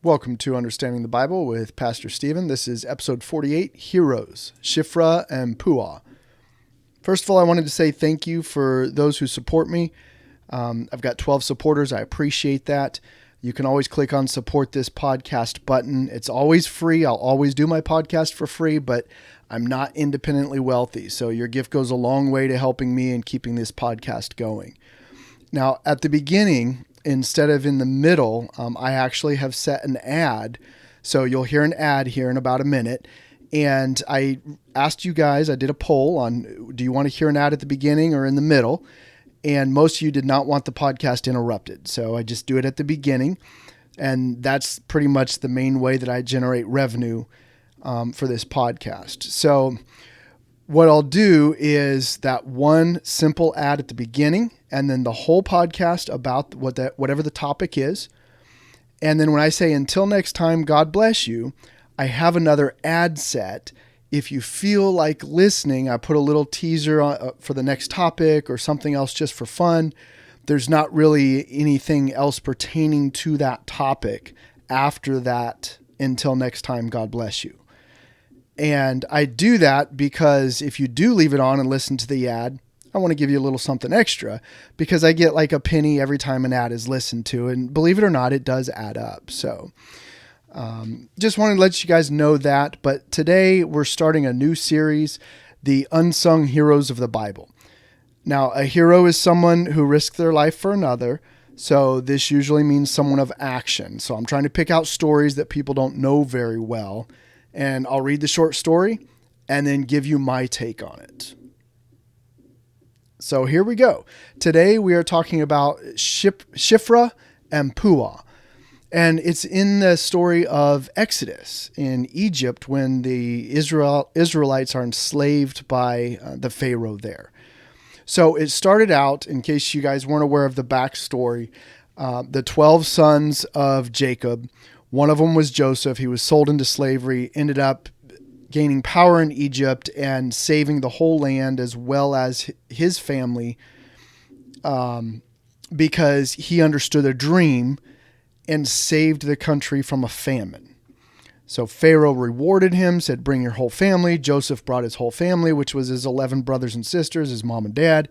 Welcome to Understanding the Bible with Pastor Stephen. This is episode 48, Heroes, Shiphrah and Puah. First of all, I wanted to say thank you for those who support me. I've got 12 supporters. I appreciate that. You can always click on support this podcast button. It's always free. I'll always do my podcast for free, but I'm not independently wealthy. So your gift goes a long way to helping me and keeping this podcast going. Now, at the beginning, instead of in the middle, I actually have set an ad. So you'll hear an ad here in about a minute. And I asked you guys, I did a poll on, do you want to hear an ad at the beginning or in the middle? And most of you did not want the podcast interrupted. So I just do it at the beginning. And that's pretty much the main way that I generate revenue for this podcast. So what I'll do is that one simple ad at the beginning, and then the whole podcast about whatever the topic is. And then when I say, until next time, God bless you, I have another ad set. If you feel like listening, I put a little teaser for the next topic or something else just for fun. There's not really anything else pertaining to that topic after that, until next time, God bless you. And I do that because if you do leave it on and listen to the ad, I want to give you a little something extra because I get like a penny every time an ad is listened to. And believe it or not, it does add up. So just wanted to let you guys know that. But today we're starting a new series, The Unsung Heroes of the Bible. Now, a hero is someone who risked their life for another. So this usually means someone of action. So I'm trying to pick out stories that people don't know very well. And I'll read the short story and then give you my take on it. So here we go. Today we are talking about Shiphrah and Puah. And it's in the story of Exodus in Egypt when the Israelites are enslaved by the Pharaoh there. So it started out, in case you guys weren't aware of the backstory, the 12 sons of Jacob. One of them was Joseph. He was sold into slavery, ended up gaining power in Egypt and saving the whole land as well as his family because he understood a dream and saved the country from a famine. So Pharaoh rewarded him, said, bring your whole family. Joseph brought his whole family, which was his 11 brothers and sisters, his mom and dad.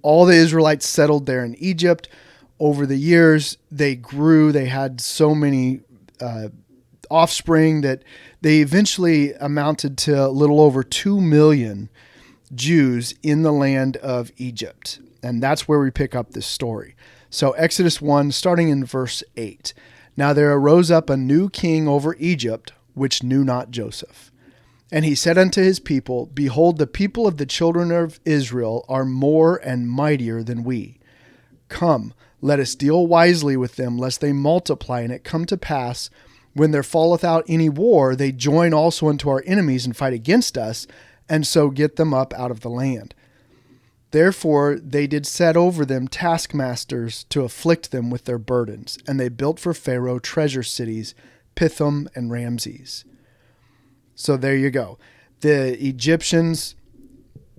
All the Israelites settled there in Egypt. Over the years, they grew. They had so many offspring that they eventually amounted to a little over 2 million Jews in the land of Egypt. And that's where we pick up this story. So Exodus 1, starting in verse 8. Now there arose up a new king over Egypt, which knew not Joseph. And he said unto his people, behold, the people of the children of Israel are more and mightier than we. Come, let us deal wisely with them, lest they multiply, and it come to pass, when there falleth out any war, they join also unto our enemies and fight against us, and so get them up out of the land. Therefore they did set over them taskmasters to afflict them with their burdens, and they built for Pharaoh treasure cities, Pithom and Ramses. So there you go. The Egyptians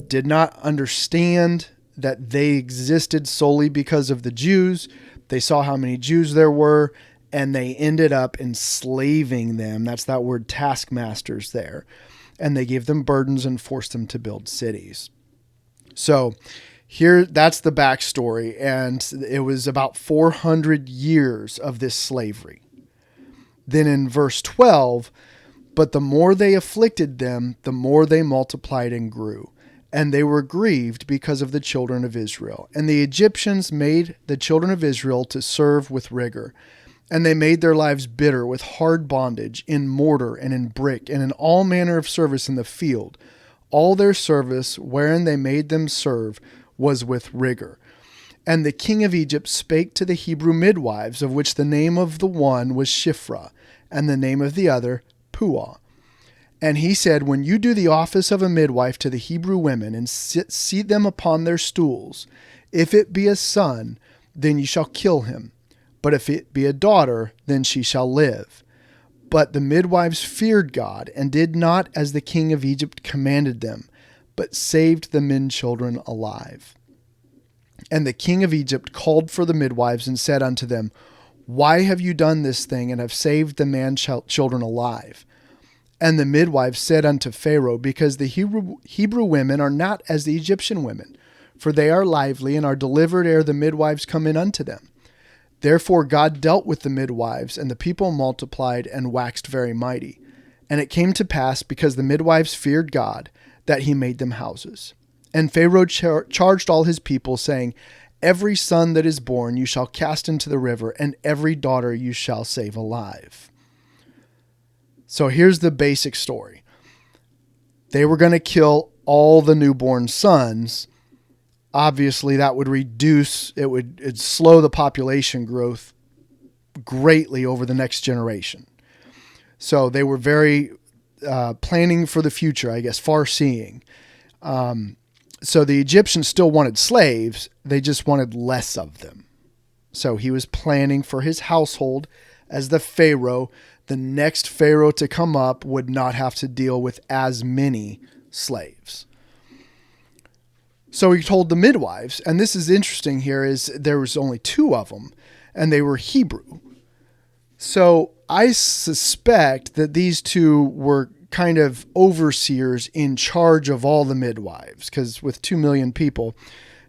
did not understand that they existed solely because of the Jews. They saw how many Jews there were, and they ended up enslaving them. That's that word taskmasters there. And they gave them burdens and forced them to build cities. So here, that's the backstory. And it was about 400 years of this slavery. Then in verse 12, but the more they afflicted them, the more they multiplied and grew. And they were grieved because of the children of Israel. And the Egyptians made the children of Israel to serve with rigor. And they made their lives bitter with hard bondage in mortar and in brick and in all manner of service in the field. All their service wherein they made them serve was with rigor. And the king of Egypt spake to the Hebrew midwives, of which the name of the one was Shiphrah, and the name of the other Puah. And he said, when you do the office of a midwife to the Hebrew women and seat them upon their stools, if it be a son, then you shall kill him. But if it be a daughter, then she shall live. But the midwives feared God and did not as the king of Egypt commanded them, but saved the men children alive. And the king of Egypt called for the midwives and said unto them, Why have you done this thing and have saved the man children alive? And the midwives said unto Pharaoh, because the Hebrew women are not as the Egyptian women, for they are lively and are delivered ere the midwives come in unto them. Therefore God dealt with the midwives, and the people multiplied and waxed very mighty. And it came to pass, because the midwives feared God, that he made them houses. And Pharaoh charged all his people, saying, every son that is born you shall cast into the river, and every daughter you shall save alive. So here's the basic story. They were going to kill all the newborn sons. Obviously, that would it'd slow the population growth greatly over the next generation. So they were very planning for the future, I guess, far-seeing. So the Egyptians still wanted slaves. They just wanted less of them. So he was planning for his household as the Pharaoh. The next Pharaoh to come up would not have to deal with as many slaves. So he told the midwives, and this is interesting here, is there was only 2 of them, and they were Hebrew. So I suspect that these 2 were kind of overseers in charge of all the midwives, because with 2 million people,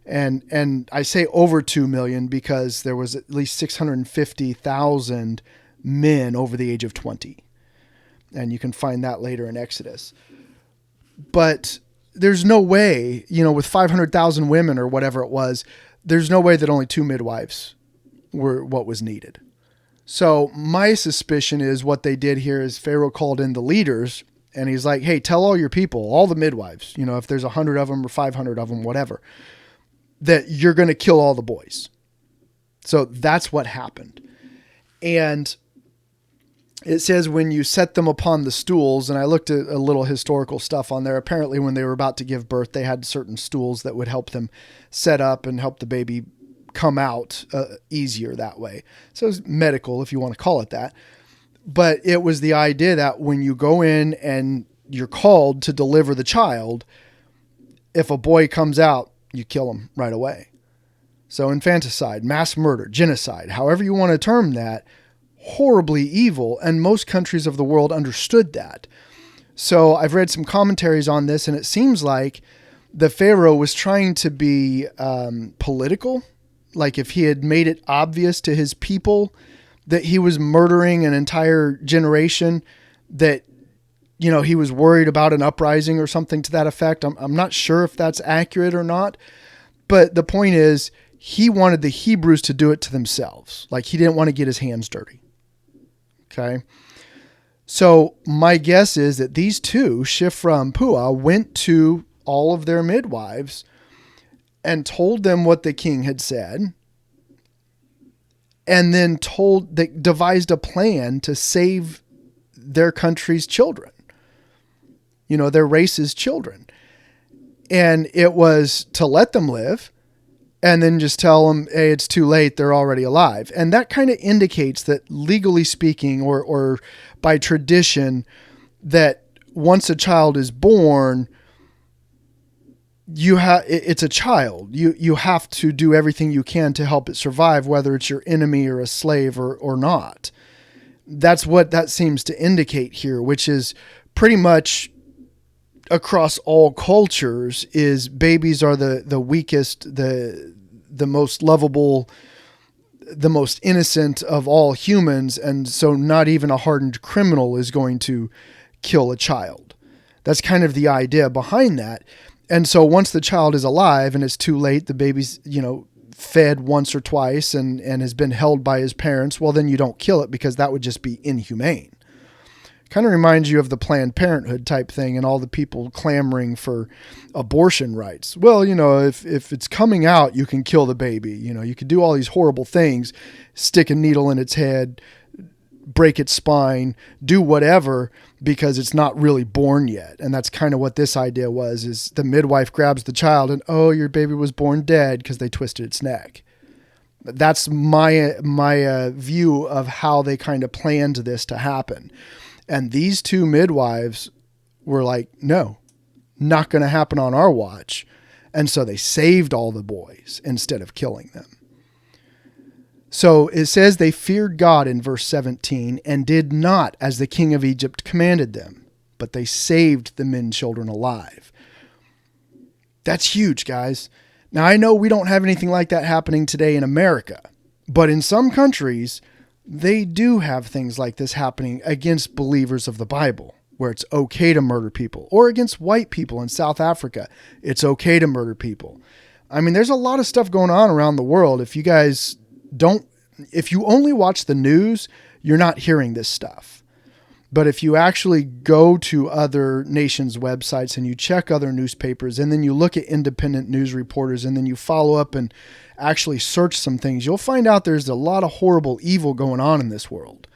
and I say over 2 million because there was at least 650,000 men over the age of 20. And you can find that later in Exodus. But there's no way, with 500,000 women or whatever it was, there's no way that only 2 midwives were what was needed. So my suspicion is what they did here is Pharaoh called in the leaders, and he's like, hey, tell all your people, all the midwives, if there's 100 of them or 500 of them, whatever, that you're going to kill all the boys. So that's what happened. And it says when you set them upon the stools, and I looked at a little historical stuff on there. Apparently when they were about to give birth, they had certain stools that would help them set up and help the baby come out easier that way. So it's medical, if you want to call it that. But it was the idea that when you go in and you're called to deliver the child, if a boy comes out, you kill him right away. So infanticide, mass murder, genocide, however you want to term that, horribly evil. And most countries of the world understood that. So I've read some commentaries on this, and it seems like the Pharaoh was trying to be political. Like if he had made it obvious to his people that he was murdering an entire generation, that, he was worried about an uprising or something to that effect. I'm not sure if that's accurate or not, but the point is he wanted the Hebrews to do it to themselves. Like he didn't want to get his hands dirty. Okay. So my guess is that these 2, Shiphrah and Puah, went to all of their midwives and told them what the king had said, and then devised a plan to save their country's children, their race's children. And it was to let them live and then just tell them, hey, it's too late. They're already alive. And that kind of indicates that legally speaking, or by tradition, that once a child is born, it's a child. You have to do everything you can to help it survive, whether it's your enemy or a slave or not. That's what that seems to indicate here, which is pretty much across all cultures, is babies are the weakest, the most lovable, the most innocent of all humans. And so not even a hardened criminal is going to kill a child. That's kind of the idea behind that. And so once the child is alive and it's too late, the baby's, fed once or twice and has been held by his parents, well, then you don't kill it, because that would just be inhumane. Kind of reminds you of the Planned Parenthood type thing and all the people clamoring for abortion rights. Well, if it's coming out, you can kill the baby. You could do all these horrible things, stick a needle in its head, break its spine, do whatever, because it's not really born yet. And that's kind of what this idea was, is the midwife grabs the child and, oh, your baby was born dead because they twisted its neck. That's my view of how they kind of planned this to happen. And these 2 midwives were like, no, not going to happen on our watch. And so they saved all the boys instead of killing them. So it says they feared God in verse 17 and did not as the king of Egypt commanded them, but they saved the men and children alive. That's huge, guys. Now, I know we don't have anything like that happening today in America, but in some countries, they do have things like this happening against believers of the Bible, where it's okay to murder people, or against white people in South Africa. It's okay to murder people. I mean, there's a lot of stuff going on around the world. If you only watch the news, you're not hearing this stuff. But if you actually go to other nations' websites and you check other newspapers, and then you look at independent news reporters, and then you follow up and actually search some things, you'll find out there's a lot of horrible evil going on in this world.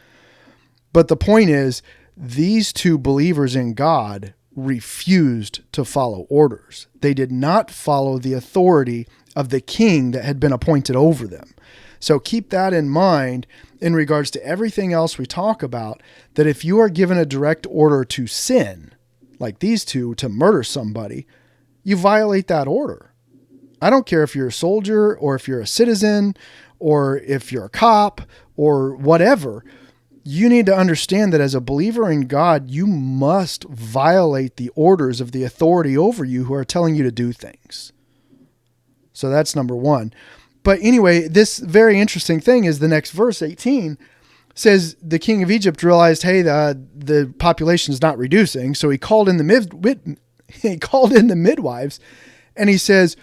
But the point is, these two believers in God refused to follow orders. They did not follow the authority of the king that had been appointed over them. So keep that in mind in regards to everything else we talk about, that if you are given a direct order to sin, like these two, to murder somebody, you violate that order. I don't care if you're a soldier or if you're a citizen or if you're a cop or whatever. You need to understand that as a believer in God, you must violate the orders of the authority over you who are telling you to do things. So that's number one. But anyway, this very interesting thing is the next verse, 18, says the king of Egypt realized, hey, the population is not reducing. So he called in the midwives, and he says,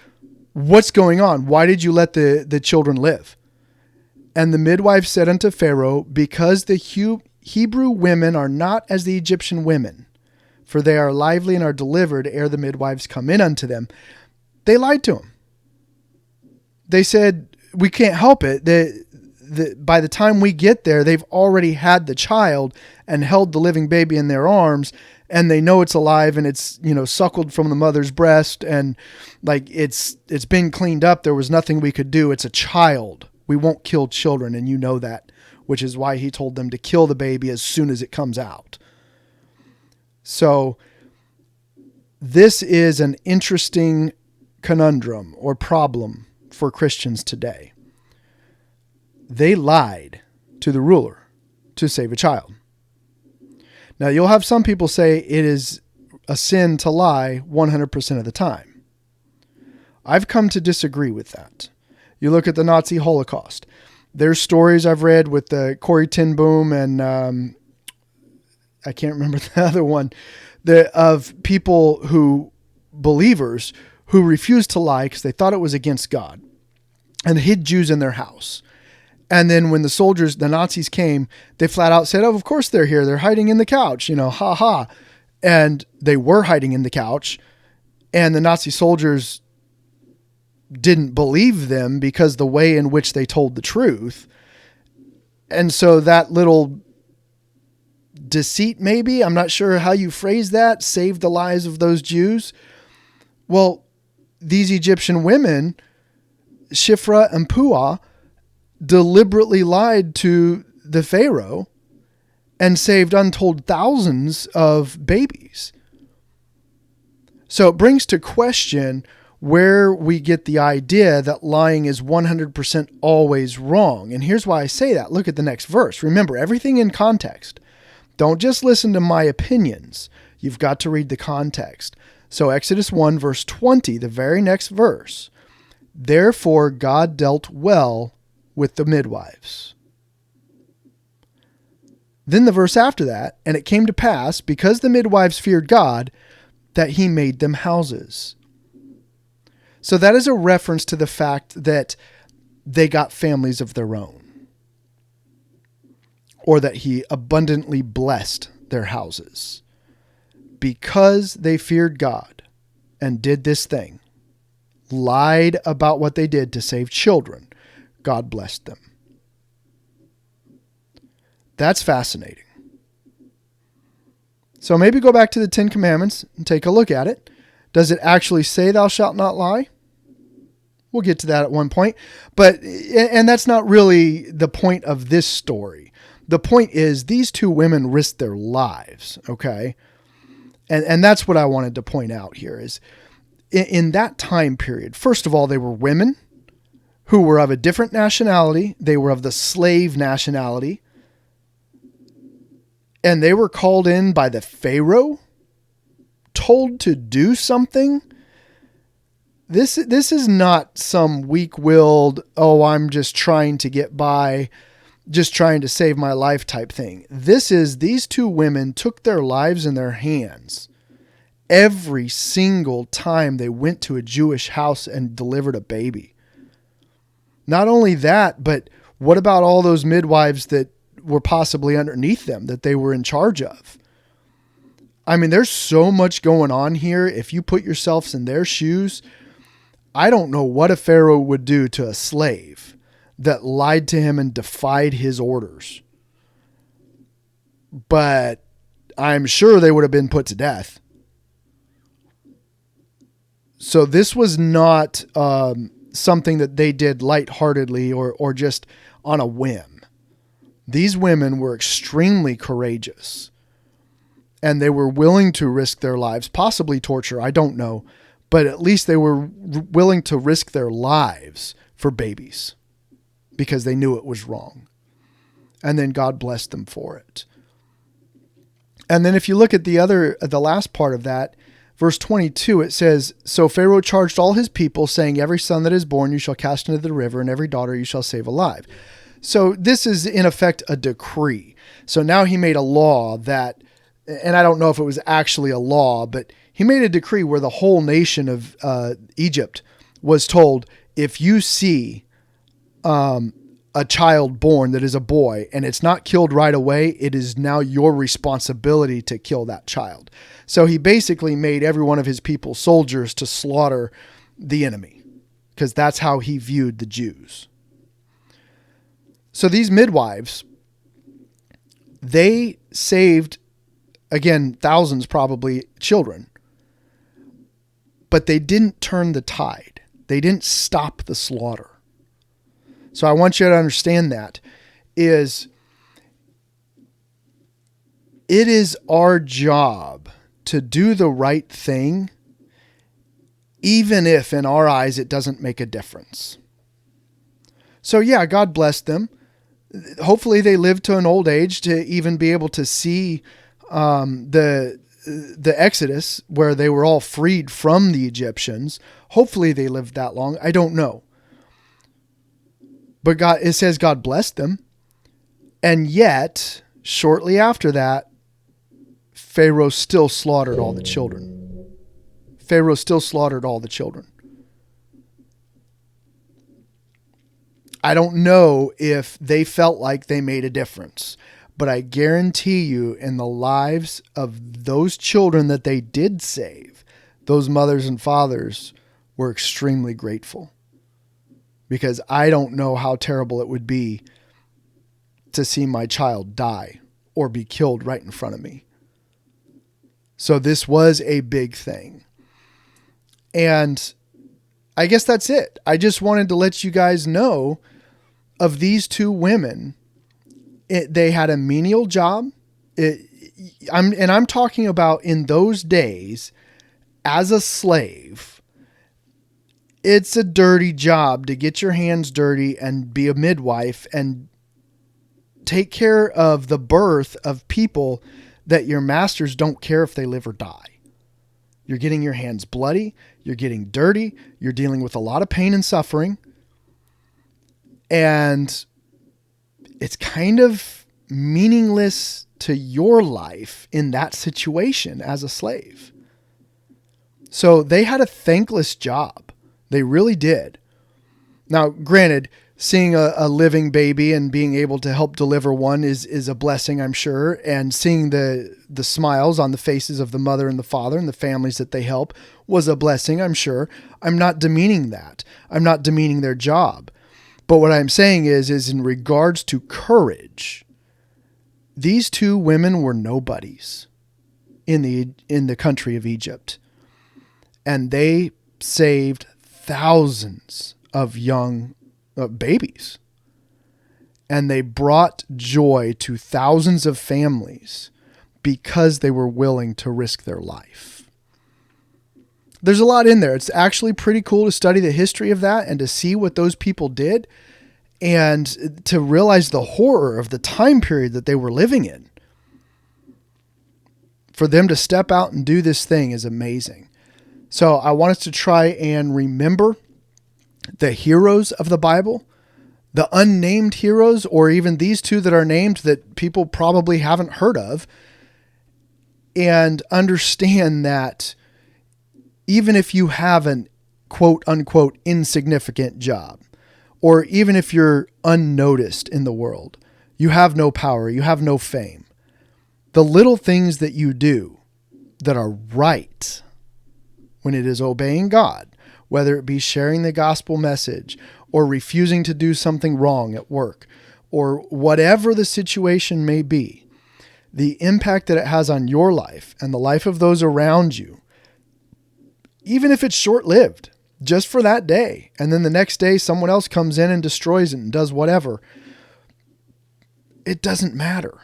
what's going on? Why did you let the children live? And the midwife said unto Pharaoh, because the Hebrew women are not as the Egyptian women, for they are lively and are delivered ere the midwives come in unto them. They lied to him. They said, we can't help it. By the time we get there, they've already had the child and held the living baby in their arms, and they know it's alive and it's, suckled from the mother's breast, and like it's been cleaned up. There was nothing we could do. It's a child. We won't kill children, and you know that, which is why he told them to kill the baby as soon as it comes out. So this is an interesting conundrum or problem for Christians today. They lied to the ruler to save a child. Now, you'll have some people say it is a sin to lie 100% of the time. I've come to disagree with that. You look at the Nazi Holocaust. There's stories I've read with the Corrie ten Boom and I can't remember the other one, of people believers who refused to lie because they thought it was against God, and hid Jews in their house. And then when the Nazis came, they flat out said, oh, of course they're here. They're hiding in the couch, ha ha. And they were hiding in the couch, and the Nazi soldiers didn't believe them because the way in which they told the truth. And so that little deceit, maybe, I'm not sure how you phrase that, saved the lives of those Jews. Well, these Egyptian women, Shiphrah and Puah, deliberately lied to the Pharaoh and saved untold thousands of babies. So it brings to question where we get the idea that lying is 100% always wrong. And here's why I say that. Look at the next verse. Remember, everything in context. Don't just listen to my opinions. You've got to read the context. So Exodus 1, verse 20, the very next verse. Therefore God dealt well with the midwives. Then the verse after that, and it came to pass, because the midwives feared God, that he made them houses. So that is a reference to the fact that they got families of their own, or that he abundantly blessed their houses. Because they feared God and did this thing, lied about what they did to save children, God blessed them. That's fascinating. So maybe go back to the 10 Commandments and take a look at it. Does it actually say thou shalt not lie? We'll get to that at one point. And that's not really the point of this story. The point is these two women risked their lives, okay? And that's what I wanted to point out here is in that time period, first of all, they were women who were of a different nationality. They were of the slave nationality. And they were called in by the Pharaoh, told to do something. This is not some weak-willed, oh, I'm just trying to get by, just trying to save my life type thing. These two women took their lives in their hands every single time they went to a Jewish house and delivered a baby. Not only that, but what about all those midwives that were possibly underneath them that they were in charge of? I mean, there's so much going on here. If you put yourselves in their shoes, I don't know what a Pharaoh would do to a slave that lied to him and defied his orders. But I'm sure they would have been put to death. So this was not something that they did lightheartedly or just on a whim. These women were extremely courageous, and they were willing to risk their lives, possibly torture, I don't know, but at least they were willing to risk their lives for babies because they knew it was wrong. And then God blessed them for it. And then if you look at the last part of that, verse 22, it says, "So Pharaoh charged all his people, saying, every son that is born you shall cast into the river, and every daughter you shall save alive." So this is in effect a decree. So now he made a law that, and I don't know if it was actually a law, but he made a decree where the whole nation of Egypt was told, if you see a child born that is a boy and it's not killed right away, it is now your responsibility to kill that child. So he basically made every one of his people soldiers to slaughter the enemy, because that's how he viewed the Jews. So these midwives, they saved, again, thousands probably, children. But they didn't turn the tide. They didn't stop the slaughter. So I want you to understand that it is our job to do the right thing, even if in our eyes it doesn't make a difference. So yeah, God blessed them. Hopefully they lived to an old age to even be able to see the Exodus, where they were all freed from the Egyptians. Hopefully they lived that long. I don't know. But it says God blessed them. And yet, shortly after that, Pharaoh still slaughtered all the children. Pharaoh still slaughtered all the children. I don't know if they felt like they made a difference, but I guarantee you, in the lives of those children that they did save, those mothers and fathers were extremely grateful. Because I don't know how terrible it would be to see my child die or be killed right in front of me. So this was a big thing. And I guess that's it. I just wanted to let you guys know of these two women. They had a menial job. I'm talking about in those days as a slave. It's a dirty job to get your hands dirty and be a midwife and take care of the birth of people that your masters don't care if they live or die. You're getting your hands bloody. You're getting dirty. You're dealing with a lot of pain and suffering. And it's kind of meaningless to your life in that situation as a slave. So they had a thankless job. They really did. Now, granted, seeing a living baby and being able to help deliver one is a blessing, I'm sure. And seeing the smiles on the faces of the mother and the father and the families that they help was a blessing, I'm sure. I'm not demeaning that. I'm not demeaning their job. But what I'm saying is in regards to courage, these two women were nobodies in the country of Egypt. And they saved thousands of young babies. And they brought joy to thousands of families because they were willing to risk their life. There's a lot in there. It's actually pretty cool to study the history of that and to see what those people did and to realize the horror of the time period that they were living in. For them to step out and do this thing is amazing. So I want us to try and remember the heroes of the Bible, the unnamed heroes, or even these two that are named that people probably haven't heard of, and understand that even if you have an quote unquote insignificant job, or even if you're unnoticed in the world, you have no power, you have no fame, the little things that you do that are right when it is obeying God, whether it be sharing the gospel message or refusing to do something wrong at work or whatever the situation may be, the impact that it has on your life and the life of those around you, even if it's short-lived, just for that day, and then the next day someone else comes in and destroys it and does whatever, it doesn't matter.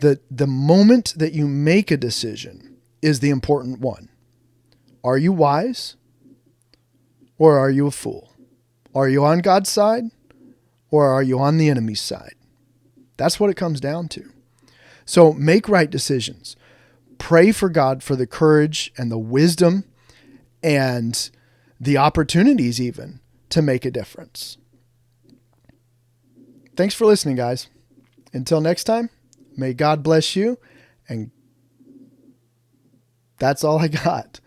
The moment that you make a decision is the important one. Are you wise or are you a fool? Are you on God's side or are you on the enemy's side? That's what it comes down to. So make right decisions. Pray for God for the courage and the wisdom and the opportunities even to make a difference. Thanks for listening, guys. Until next time, may God bless you, and that's all I got.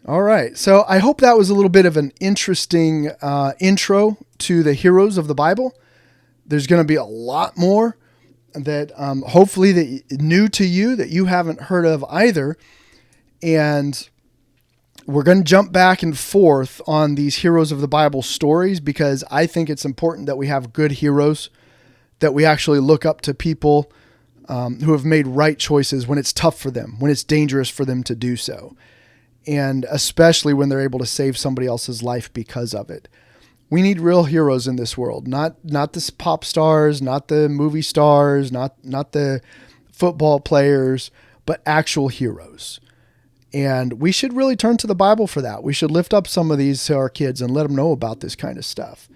All right. So I hope that was a little bit of an interesting intro to the heroes of the Bible. There's going to be a lot more that hopefully that new to you that you haven't heard of either. And we're going to jump back and forth on these heroes of the Bible stories because I think it's important that we have good heroes, that we actually look up to people who have made right choices when it's tough for them, when it's dangerous for them to do so. And especially when they're able to save somebody else's life because of it. We need real heroes in this world, not the pop stars, not the movie stars, not the football players, but actual heroes. And we should really turn to the Bible for that. We should lift up some of these to our kids and let them know about this kind of stuff.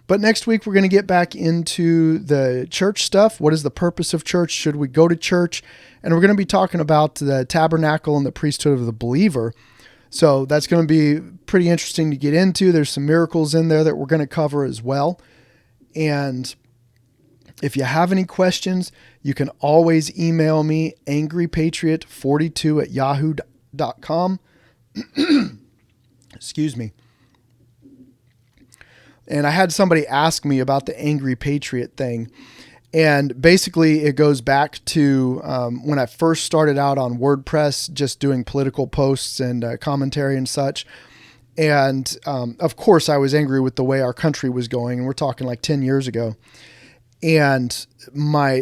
But next week, we're going to get back into the church stuff. What is the purpose of church? Should we go to church? And we're going to be talking about the tabernacle and the priesthood of the believer. So that's going to be pretty interesting to get into. There's some miracles in there that we're going to cover as well. And if you have any questions, you can always email me, angrypatriot42@yahoo.com. Excuse me. And I had somebody ask me about the Angry Patriot thing. And basically it goes back to when I first started out on WordPress, just doing political posts and commentary and such. And of course I was angry with the way our country was going. And we're talking like 10 years ago. And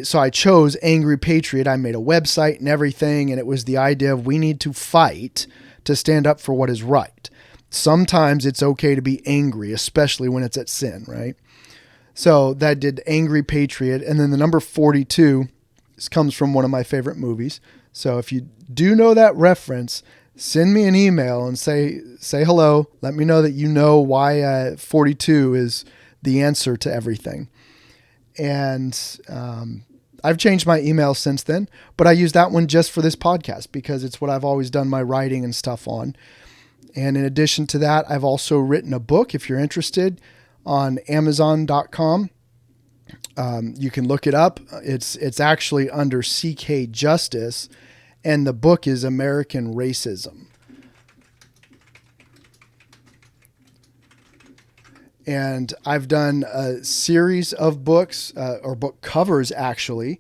so I chose Angry Patriot. I made a website and everything. And it was the idea of we need to fight to stand up for what is right. Sometimes it's okay to be angry, especially when it's at sin, right? So that did Angry Patriot. And then the number 42 comes from one of my favorite movies. So if you do know that reference, send me an email and say hello. Let me know that you know why 42 is the answer to everything. And I've changed my email since then, but I use that one just for this podcast because it's what I've always done my writing and stuff on. And in addition to that, I've also written a book, if you're interested, on Amazon.com. You can look it up. It's actually under CK Justice, and the book is American Racism. And I've done a series of books, or book covers actually,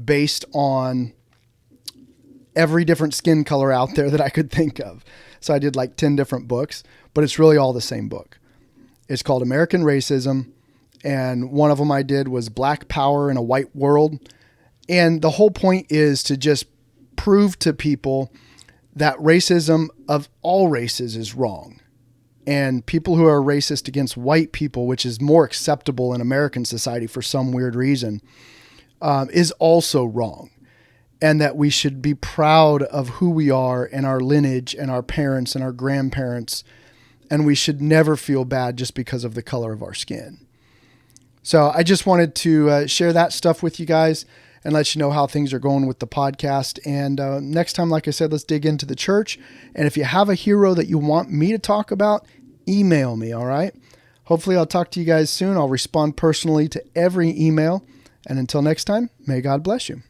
based on every different skin color out there that I could think of. So I did like 10 different books, but it's really all the same book. It's called American Racism. And one of them I did was Black Power in a White World. And the whole point is to just prove to people that racism of all races is wrong. And people who are racist against white people, which is more acceptable in American society for some weird reason, is also wrong. and that we should be proud of who we are and our lineage and our parents and our grandparents. And we should never feel bad just because of the color of our skin. So I just wanted to share that stuff with you guys and let you know how things are going with the podcast. And next time, like I said, let's dig into the church. And if you have a hero that you want me to talk about, email me, all right? Hopefully I'll talk to you guys soon. I'll respond personally to every email. And until next time, may God bless you.